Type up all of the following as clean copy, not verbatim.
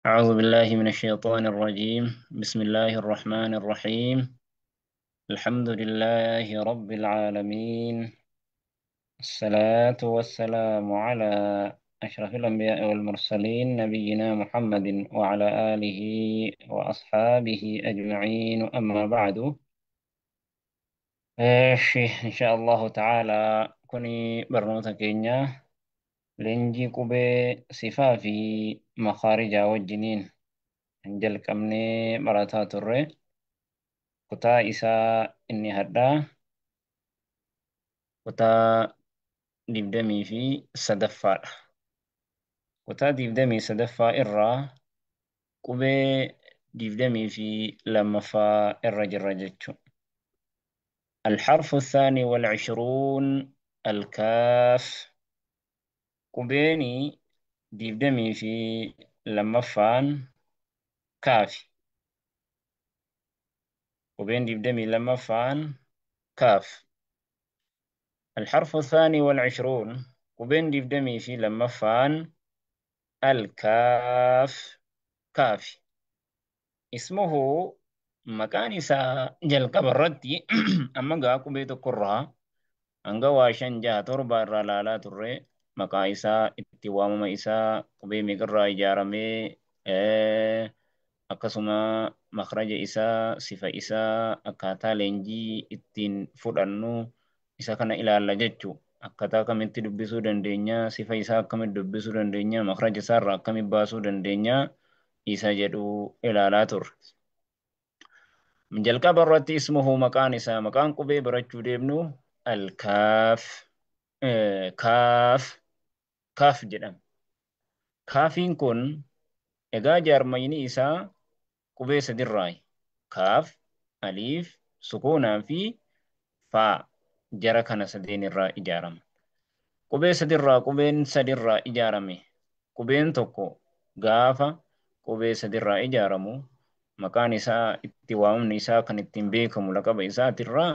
أعوذ بالله من الشيطان الرجيم. بسم الله الرحمن الرحيم. الحمد لله رب العالمين. الصلاة والسلام على أشرف الأنبياء والمرسلين نبينا محمد وعلى آله وأصحابه أجمعين، أما بعد. إن شاء الله تعالى كوني برنوتا كينيا لنجي كوبي صفا في مخارج وجنين انجل كمني مراتات الرّ kutaa isaa inni hadhaa kutaa 23ffaadha. Kutaa 23ffaa irraa qubee 22ffaa irra jirra jechuudha. الحرف الثاني والعشرون الكاف. قبيني ديفدمي في لما فان كافي. قبين ديفدمي لما فان كاف. الحرف الثاني والعشرون قبين ديفدمي في لما فان الكاف. كافي. اسمه مكان jalqaba irratti amma gaa qubee tokkorraa hanga waa shan jaha torba irraa ilaalaa turre maqaa isaa, itti waamama isaa, qubee meeqarraa ijaaramee, akkasuma makraja isaa, sifa isaa, akkaataa leenjii ittiin fudhannu isa kana ilaalla jechuu. Akkaataa akkamitti dubbisuu dandeenya, sifa isaa akkamitti dubbisuu dandeenya, makraja isaarraa akkamitti baasuu dandeenya isa jedhu ilaalaa turre. jalqaba irratti ismuhu maqaan isaa, maqaan qubee barachuu deemnu alkaaf. kaaf kaaf jedhama. Kaafiin kun egaa jaarmayni isaa qubee sadirraayi. Kaaf, aliif, sukuunaa fi faa jara kana sadeen irraa ijaarama. Qubee sadirraa ijaarame. Qubeen tokko gaafa qubee sadirraa ijaaramu maqaan isaa, itti waamamni isaa kan ittiin beekamu laqaba isaatirraa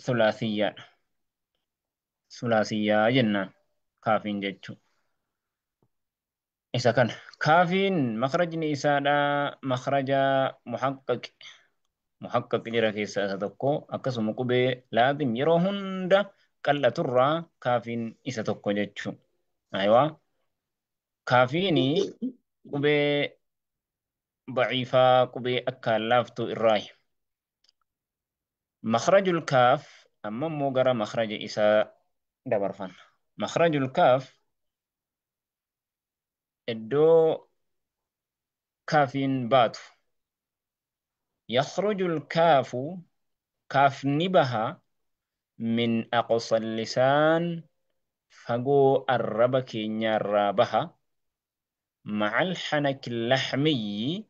thulaasiyyaadha. Thulaasiyyaa jennaan kaafiin jechuudha. Isa kana kaafiin makrajni isaadha makraja muhaqqaqi. Muhaqqaq jira keessaa isa tokko, akkasuma qubee laazim yeroo hunda qal'aturraa kaafiin isa tokko jechuudha. Ayiwaa kaafiini qubee daciifaa, qubee akkaan laaftuu irraayi. Makrajul kaaf amma immoo gara makraja isaa dabarfanna. Makrajul kaaf iddoo kaafiin baatu. يخرج الكاف كاف نبها من أقصى اللسان فقو الربك نرابها مع الحنك اللحمي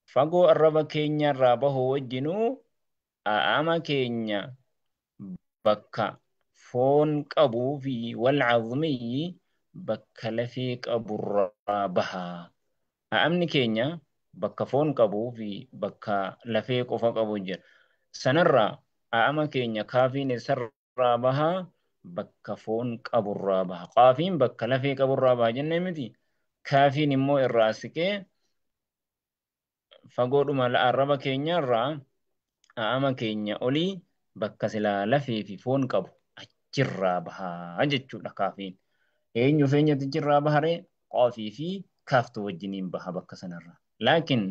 فقو الربك نرابه وجنو أما كينيا بكا فون قبو في والعظمي بكا لفيك أبو الرابها أمني كينيا bakka foon qabuu fi bakka lafee qofa qabu jira. Sanarraa a'ama keenya kaafiin isarraa bahaa bakka foon qaburraa baha. Qaafiin bakka lafee qaburraa baha jennee miti. Kaafiin immoo irraa siqee fagoodhuma arraba keenyarraa a'ama keenya olii bakka silaa lafee fi foon qabu achirraa bahaa jechuudha kaafiin. Eenyu feenyatichirraa baharee qaafii fi kaaftuu wajjiniin baha bakka sanarraa. Laakiin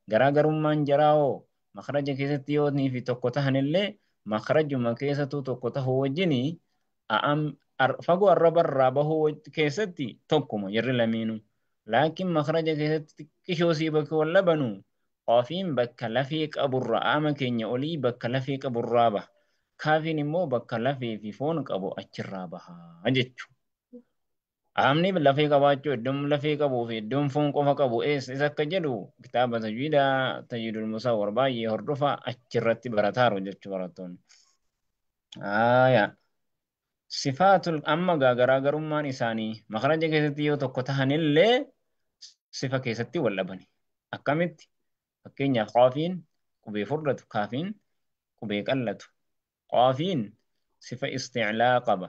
garaagarummaan jaraa hoo makraja keessatti yoo fi tokko tahanillee makrajuma keessattuu tokko tahuu wajjinii fagoo arrabarraa bahuu keessatti tokkuma jarri lamiinuu. Laakiin makraja keessatti xiqqishoo sii bakka wal labanu qaafiin bakka lafee qaburraa a'ama keenya olii bakka lafee qaburraa baha. Kaafiin immoo bakka lafee fi foon qabu achirraa baha jechuudha. Aamni lafee qabaachuu iddoon lafee qabuu fi iddoon foon qofa qabu isa akka jedhu kitaaba tajwiidul musawwar baay'ee hordofaa achirratti barataaru jechuu barattoonni. Sifaatul amma garaagarummaan isaanii makraja keessatti yoo tokko tahanillee sifa keessatti wal dhabani. Akkamitti? Fakkeenyaaf qaafiin qubee furdatu, kaafiin qubee qallatu. Qaafiin sifa isticlaa qaba.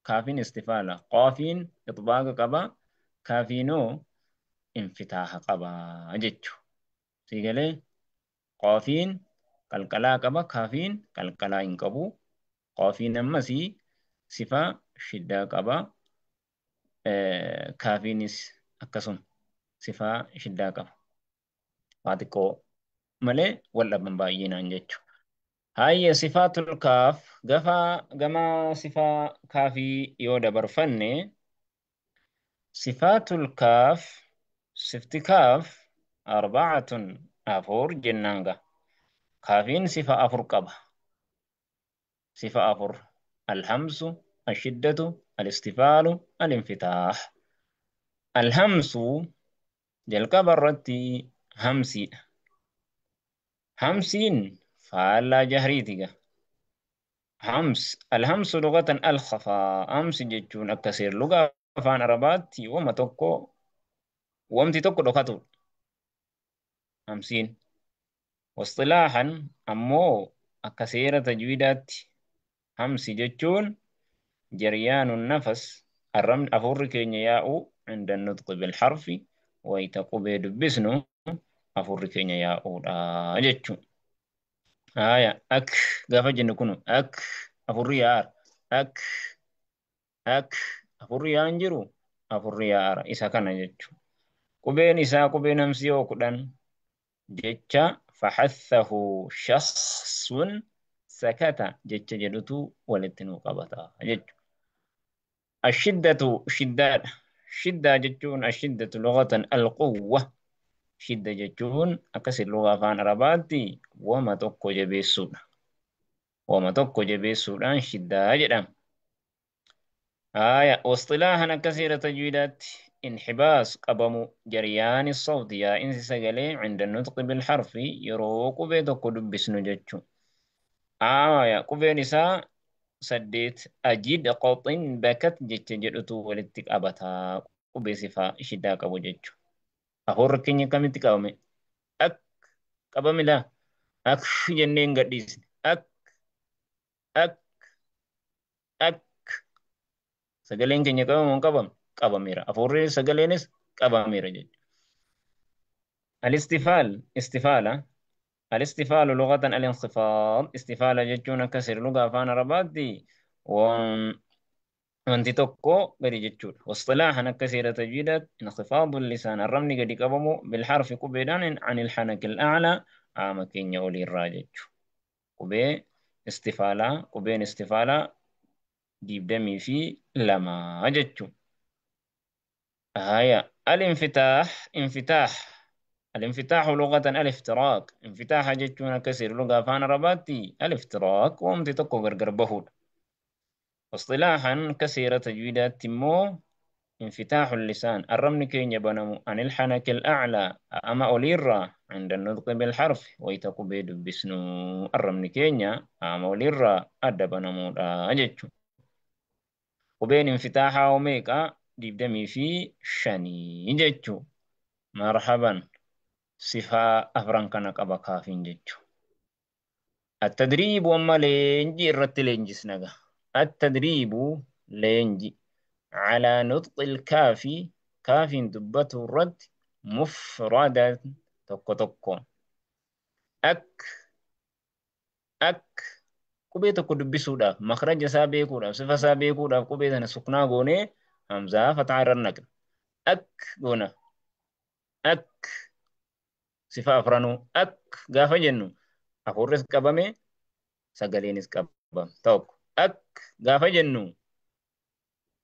كافين استفالة. قافين إطباق قبا. kaafiinoo infitaaha qabaa jechuu. Siigalee qaafiin qalqalaa qaba, kaafiin qalqalaa hin qabu. Qaafiin ammasii sifaa shiddaa qaba. Kaafiinis akkasuma sifaa shiddaa qaba. Waa xiqqoo malee wal dhaban baay'inaan jechuudha. Hayya sifaatul kaaf gama sifaa kaafii yoo dabarfanne sifaatul kaaf sifti kaaf arbacatun afur jennaan ga. Kaafiin sifa afur qaba. Sifa afur. Alhamsu, ashiddatu, alistifaalu, alinfitaax. Alhamsu jalqaba irratti hamsiidha. Hamsiin faallaa jahriitiga. Alhamsu lugatan alkhafaa. Hamsi jechuun akka seer lugaa afaan arabaatti wamti tokko dhokatu. Hamsiin. Wasxilaahan ammoo akka seera tajwiidaatti hamsi jechuun jaryaanun nafas afurri keenya yaa'u inda nutqi bilharfi wayita qubee dubbisnu afurri keenya yaa'uudha jechuun. Ak gaafa jennu kun ak afurri yaa'ara. Ak afurri yaa'an jiru afurri yaa'ara isa kana jechuun. Qubeen isaa qubeen hamsi yoo kudhan jecha faxathahu shakhsun sakata jecha jedhutu walitti nu qabata jechuudha. Ashiddatu shiddaadha. Shiddaa jechuun ashiddatu lugatan alquwwa. Shidda jechuun akkasi lugaa afaan arabaatti wama tokko jabeessuudha. Wama tokko jabeessuudhaan shiddaa jedhama. Wasxilaahan akka seera tajwiidaatti انحباس قبمو جريان الصوت يا إنسي سجلي عند النطق بالحرف يرو قبي تقو دبسنو جتشو يا قبي نساء سديت أجد قط بكت جتش جدتو ولتك أبتا قبي صفا شداك أبو جتشو أخور كيني كمي تكاومي أك قبمي لا أك جنين قديس أك أك أك سجلين كيني كاومي قبم qabamira. Afurri sagaleenis qabamira jechuudha. Istifaala. Alistifaalu lugatan alinkhifaad. Istifaala jechuun akka seera lugaa afaan arabaatti wanti tokko gadi jechuudha. Wasxilaahan akka seera tajwiidaatti inkhifaadu lisaan arrabni gadi qabamu bilharfi qubeedhaan an ilhanaki al'aclaa qaama keenya oliirraa jechuudha. Qubeen istifaalaa 22 jechuudha. الانفتاح لغة الافتراق. انفتاح جتون كسر لغة فان رباتي الافتراق ومتي تكو غرغر بهود. اصطلاحا كسيرة تجويدات تمو انفتاح اللسان الرمن كين يبنمو عن الحنك الأعلى أما أوليرا عند النطق بالحرف ويتكو بيد بسنو الرمن كين أما أوليرا أدبنمو أجتشو وبين انفتاحا وميكا ديبدمي في شني جتشو مرحبا صفة أفران كان قبا كافين جتشو التدريب وما لينجي الرت لينجي سنغا التدريب لينجي على نطق الكافي كافين دبته الرد مفردة توكو توكو أك قبي توكو دبسودا مخرج سابيكودا صفة سابيكودا قبي تنا سكنا غوني همزة فتعرر أك غونا أك صفة أفرانو أك غافا جنو أفورس قبامي سغلينس قبام توك أك غافا جنو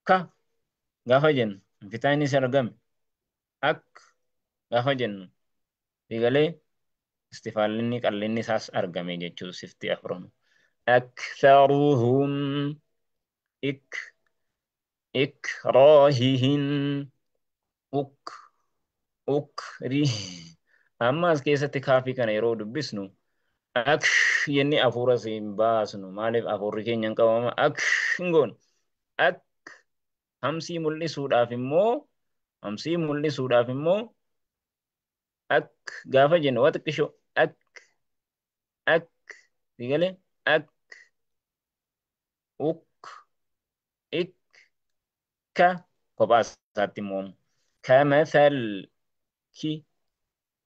كا غافا جن انفتاني سرقم أك غافا جنو ديغالي استفالني قلني ساس أرقمي جيتشو سفتي أفرانو أكثرهم إكراههن أكره أما كيسة كافي كان يرود بسنو أك يني أفورا سيمباسنو مالف أفوري كين ينقوام أك نقول أك همسي ملي سودا فيمو أك غافا جنو واتكشو أك ديغالي أك أك إك كا كوباس ساتي موم كمثل كي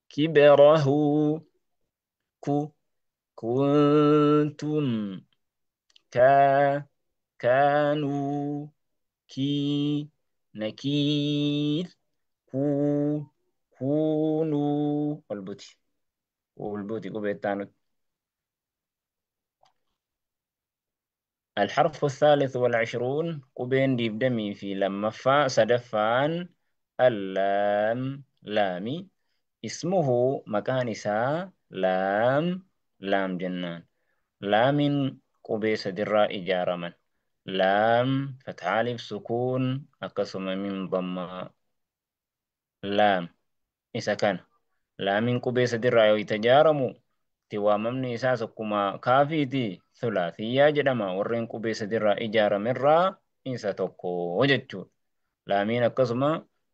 كبره كو كنتم كا كانوا كي نكير كو كونوا والبوتي قبيتانو. الحرف الثالث والعشرون قبين ديب دمي في لما فا سدفان اللام لامي اسمه مكان سا لام لام جنان لام قبي سدرا إجارة لام فتحالف سكون أقسم من ضم لام إذا كان لام قبي سدرا يتجارم tiwaamamni isaas akkuma kaafiiti thulaathiyaa jedhama warreen qubeessa dirraa ijaaramerraa isa tokko jechuudha. Laamiin akkasuma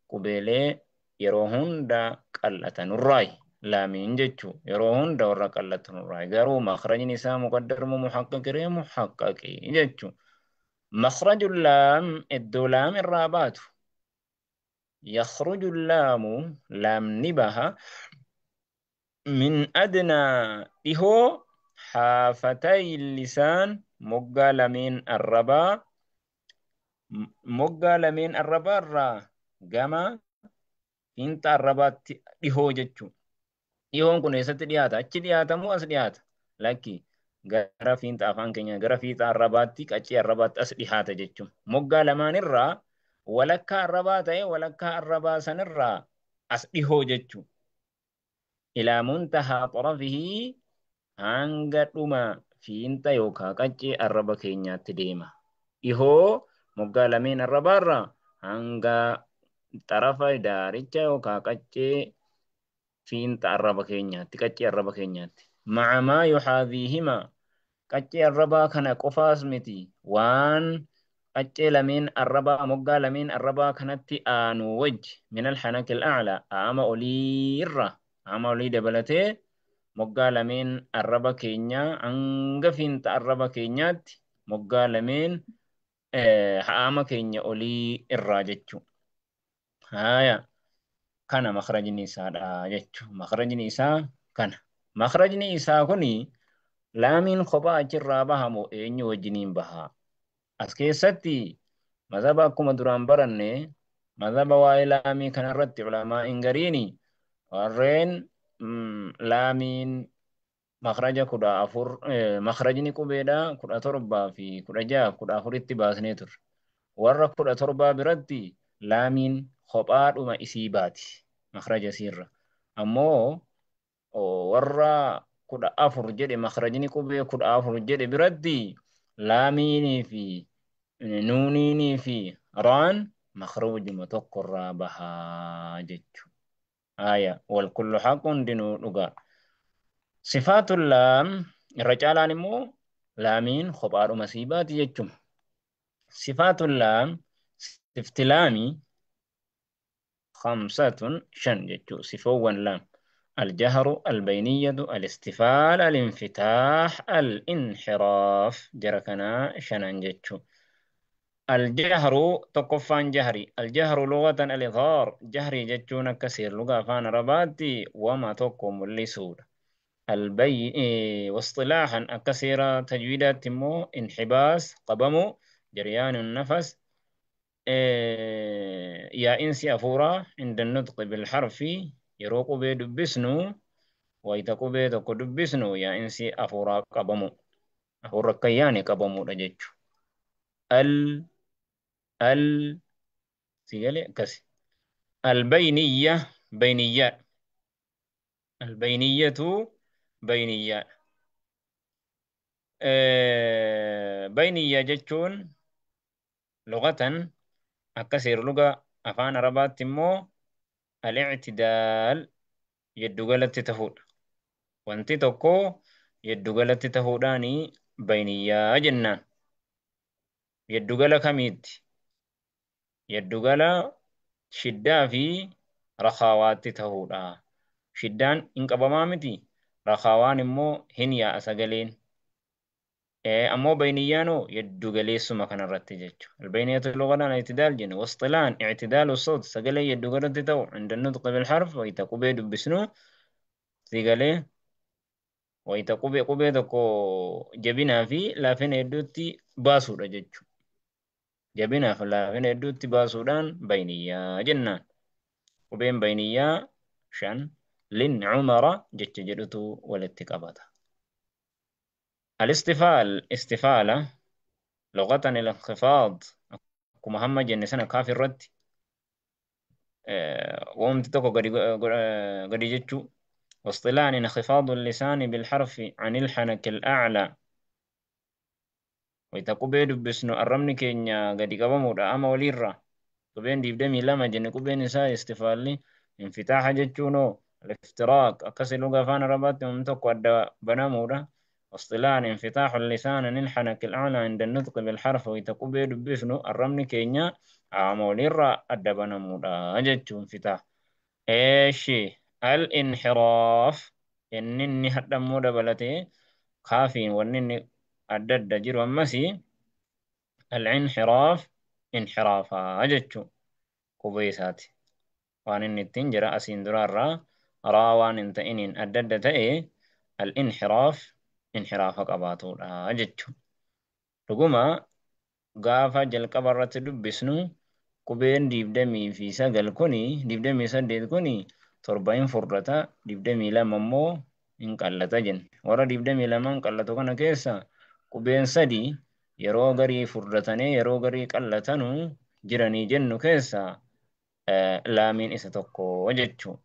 qubeelee yeroo hunda qal'atanurraayi. Laamiin jechuun yeroo hunda warra qal'atanurraayi. Garuu makhrajni isaa muqaddar moo muhaqqaqiree muhaqqaqii jechuudha. Makhraju laam iddoo laam irraa baatu. يخرج اللام لام نبها من أدنى إهو حافتي اللسان moggaa lameen arrabaa irraa gama fiinxa arrabaatti dhihoo jechuudha. Dhihoon kun eessatti dhiyaata? Achi dhiyaata moo as dhiyaata? Lakki gara fiinxa afaan keenya gara fiixa arrabaatti qaccee arrabaatti as dhiyaata jechuudha. Moggaa lamaan irraa walakkaa arrabaa ta'e walakkaa arrabaa sanirraa as dhihoo jechuudha. Ilaa muntahaa xarafihii hanga dhuma fiinxa yookaan qaccee arraba keenyaatti deema. Dhihoo moggaa lameen arrabaarraa hanga xarafa daaricha yookaan qaccee fiinxa arraba keenyaatti qaccee arraba keenyaatti. Macamaa yuxaadhiihima qaccee arrabaa kana qofaas miti waan qaccee lameen arrabaa moggaa lameen arrabaa kanatti aanu wajji minal hanakil a'laa aama oliirra aama olii dabalatee moggaa lameen arraba keenyaa hanga fiinxa arraba keenyaatti moggaa lameen ha'aama keenya olii irraa jechuudha. Haaya kana makhrajni isaadha jechuudha. Makhrajni isaa kana. Makhrajni isaa kuni laamiin kophaa achirraa bahamu eenyu wajjiniin bahaa. As keessatti mazhaba akkuma duraan baranne mazhaba waa'ee laamii kanarratti ulamaa'in gariini warreen laamiin makhraja 14 makhrajni qubeedha 17 fi 16 14tti baasnee turre. Warra 17 biratti laamiin kophaadhuma isii baati makhraja isiirra. Ammoo warra 14 jedhe makhrajni qubee 14 jedhe biratti laamiinii fi nuuniinii fi raan makhrajuma tokkorraa bahaa jechuudha. Aya wal kullu haqqun dinuu dhugaa. صفات اللام الرجال نمو لامين خبار مسيبات يجم صفات اللام صفت لامي 5 شن يجو صفو لام الجهر البينية الاستفال الانفتاح الانحراف جركنا شنان يجو الجهر تقفان جهري الجهر لغة الإظهار جهري جتشون كثير لغة فان رباتي وما تقوم اللسود واصطلاحا كثيرة تجويدات تمو انحباس قبمو جريان النفس يا إنسي أفورا عند النطق بالحرف يروق بدبسنو ويتقو بيتقو دبسنو يا إنسي أفورا قبمو أفورا كياني قبمو رجيتشو ال ال سيالي كسي البينية بينيات البينية بينيات بينية جتشون لغة أكثر لغة أفان ربات تمو الاعتدال يدوغلت تهود وانتي توكو يدوغلت تهوداني بينية جنان يدوغل كميد يدوغل شدة في رخاوات تهودا shiddaan hin qabamaa miti rakhaawaan immoo hin yaa'a sagaleen أمو بينيانو يدو قليسو ما كان الرتجج البينية اللغة اعتدال جن واصطلان اعتدال الصوت سقلي يدو قرد تو عند النطق بالحرف ويتقبيد بسنو سيقلي ويتقبيد كو جبنا في لافين يدوتي باسو رجج جبنا في لافين يدوتي باسودان بينية جنان وبين بينية شان لن عمر جج جدتو والاتقابات الاستفال استفالة لغة الانخفاض كما هم جن سنة كافي الرد وهم تتوقع قد جتشو واصطلاحا انخفاض اللسان بالحرف عن الحنك الأعلى ويتقبل بسنو الرمن كينيا قد قبمو أما وليرا قبين ديب دمي لما جن قبين نساء استفالي انفتاح جتشونو الافتراق أكسي لغة فانا ربات ومتوقع أدى بنامو واصطلاحا انفتاح اللسان عن الحنك الأعلى عند النطق بالحرف ويتقبل بسنو الرمن كينيا أما وليرا أدى بنامو جتشو انفتاح ايشي الانحراف إنني هدمو دبلتي خافين ونني أدد جيرو أمسي الانحراف انحرافا أجتشو كوبيساتي وان إني تنجر أسين درارا راوان انت إنين أدد تأي الانحراف انحرافا قباتو أجتشو رقما غافا جلقب الرتدب بسنو qubeen digdamii fi sagal kuni digdamii saddeet kuni torba hin furdata digdamii lama immoo hin qallata jenne warra digdamii lama hin qallatu kana keessa qubeen sadi yeroo garii furdatanii yeroo garii qallatanu jiranii jennu keessa laamiin isa tokko jechuu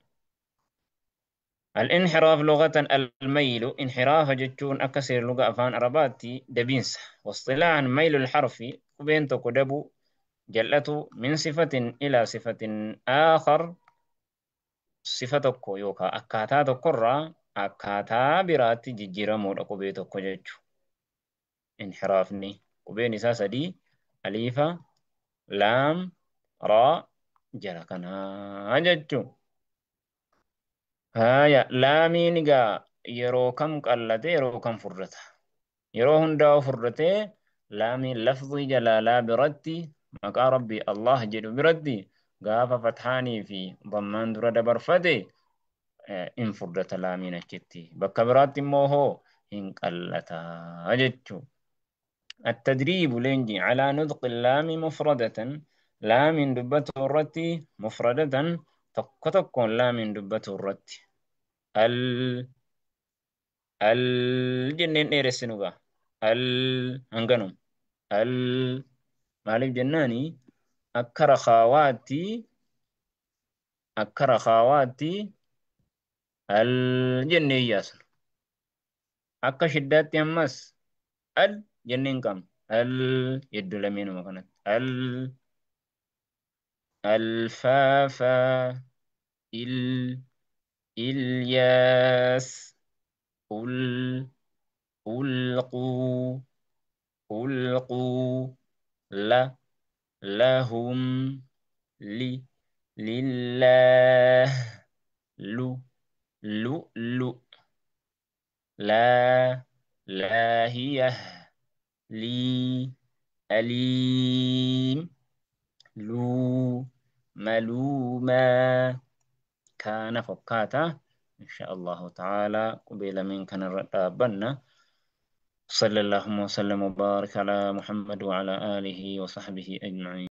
الانحراف لغة الميل انحراف جتون أكسر لغة أفان أرباتي دبينس واصطلاحا ميل الحرف قبين تكدبو جلته من صفة إلى صفة آخر صفة tokko yookaan akkaataa tokkorraa akkaataa biraatti jijjiiramuudha qubee tokko jechuudha. Inxiraafni qubeen isaa sadii aliifa, laam, raa jala kanaa jechuudha. Haaya laamiin egaa yeroo kam qallate yeroo kam furdata. Yeroo hundaa furdatee laamiin lafzii jalaalaa biratti maqaa rabbii Allah jedhu biratti gaafa fathaanii fi dhammaan dura dabarfate in furdata laamiin achitti. Bakka biraatti immoo hoo hin qallataa jechuu. التدريب لينجي على نطق اللام مفردة لام دبته الرتي مفردة تكون لام دبته الرتي ال الجنين إيرسنوغا هنغنم ال مالك جناني أكر خاواتي أكر خاواتي الجنية أكا شدات يمس جنين كم يدو لمين مكانت الفافا إلياس قل ألقوا ألقوا لا لهم لله لؤلؤ لا لاهية لي أليم لو ملوما كان فكاتا إن شاء الله تعالى قبل من كان رتابنا صلى الله وسلم وبارك على محمد وعلى آله وصحبه أجمعين